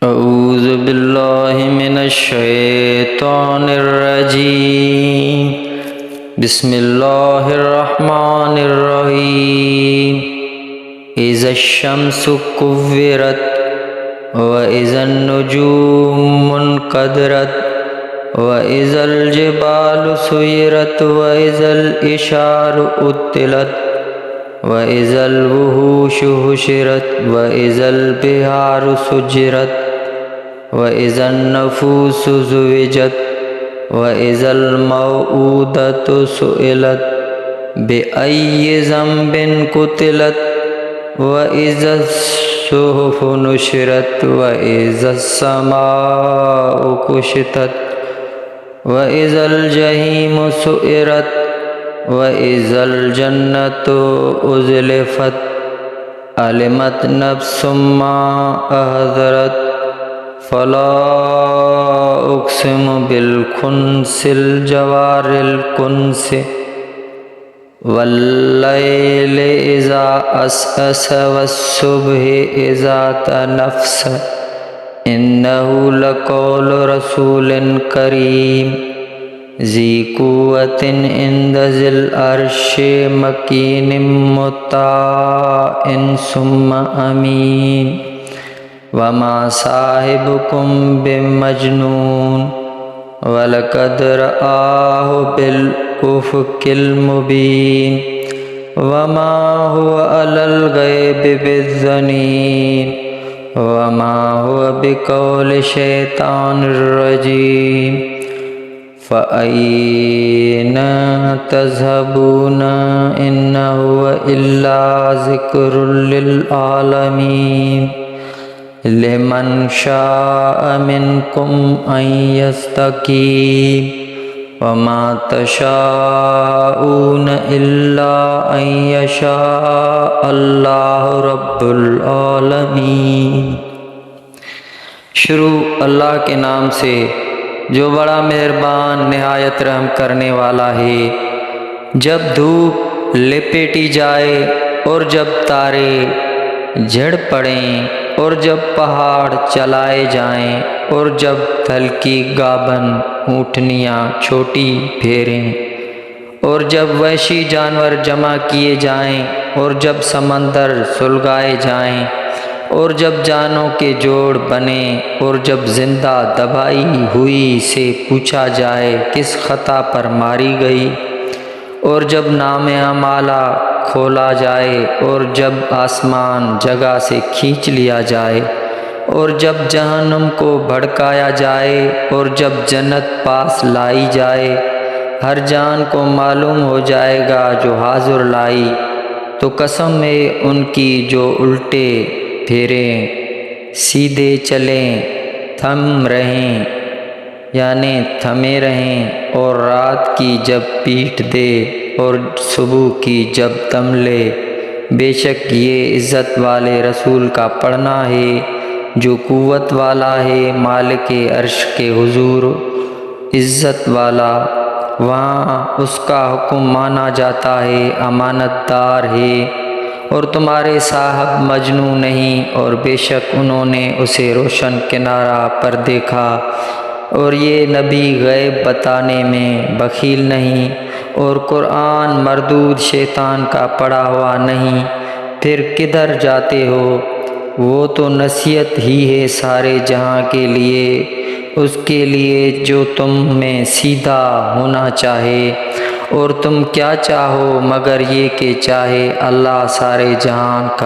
اعوذ باللہ من الشیطان الرجیم بسم اللہ الرحمن الرحیم اذا الشمس کورت واذا النجوم انکدرت واذا الجبال سیرت واذا العشار عطلت وَإِذَا الْوُحُوشُ حُشِرَتْ وَإِذَا الْبِحَارُ سُجِّرَتْ وَإِذَا النُّفُوسُ زُوِّجَتْ وَإِذَا الْمَوْءُودَةُ سُئِلَتْ بِأَيِّ ذَنبٍ قُتِلَتْ وَإِذَا الصُّحُفُ نُشِرَتْ وَإِذَا السَّمَاءُ كُشِطَتْ وَإِذَا الْجَحِيمُ سُعِّرَتْ وَإِذَا الْجَنَّةُ أُزْلِفَتْ عَلِمَتْ نَفْسٌ مَّا أَحْضَرَتْ فَلَا أُقْسِمُ بِالْخُنَّسِ الْجَوَارِ الْكُنَّسِ وَاللَّيْلِ إِذَا عَسْعَسَ وَالصُّبْحِ إِذَا تَنَفَّسَ إِنَّهُ لَقَوْلُ رَسُولٍ كَرِيمٍ ذی قوت عند ذی العرش مکین مطاع ثم امین وما صاحبکم بمجنون ولقد رآہ بالافق المبین وما هو علی الغیب بضنین وما هو بقول شیطان الرجیم فَأَيْنَ تَذْهَبُونَ إِنْ هُوَ إِلَّا ذِكْرٌ لِلْعَالَمِينَ لِمَنْ شَاءَ مِنْكُمْ أَنْ يَسْتَقِيمَ وَمَا تَشَاءُونَ إِلَّا أَنْ يَشَاءَ اللَّهُ رَبُّ الْعَالَمِينَ۔ شروع اللہ کے نام سے جو بڑا مہربان نہایت رحم کرنے والا ہے۔ جب دھوپ لپیٹی جائے اور جب تارے جھڑ پڑیں اور جب پہاڑ چلائے جائیں اور جب ہلکی گابن اونٹنیاں چھوٹی پھیریں اور جب وحشی جانور جمع کیے جائیں اور جب سمندر سلگائے جائیں اور جب جانوں کے جوڑ بنے اور جب زندہ دبائی ہوئی سے پوچھا جائے کس خطا پر ماری گئی اور جب نام اعمالہ کھولا جائے اور جب آسمان جگہ سے کھینچ لیا جائے اور جب جہنم کو بھڑکایا جائے اور جب جنت پاس لائی جائے، ہر جان کو معلوم ہو جائے گا جو حاضر لائی، تو قسم ہے ان کی جو الٹے پھیریں سیدھے چلیں تھم رہیں یعنی تھمے رہیں اور رات کی جب پیٹ دے اور صبح کی جب دم لے، بے شک یہ عزت والے رسول کا پڑھنا ہے جو قوت والا ہے، مالک عرش کے حضور عزت والا، وہاں اس کا حکم مانا جاتا ہے، امانت دار ہے اور تمہارے صاحب مجنوں نہیں، اور بے شک انہوں نے اسے روشن کنارہ پر دیکھا، اور یہ نبی غیب بتانے میں بخیل نہیں، اور قرآن مردود شیطان کا پڑھا ہوا نہیں، پھر کدھر جاتے ہو؟ وہ تو نصیحت ہی ہے سارے جہاں کے لیے، اس کے لیے جو تم میں سیدھا ہونا چاہے، اور تم کیا چاہو مگر یہ کہ چاہے اللہ سارے جہان کا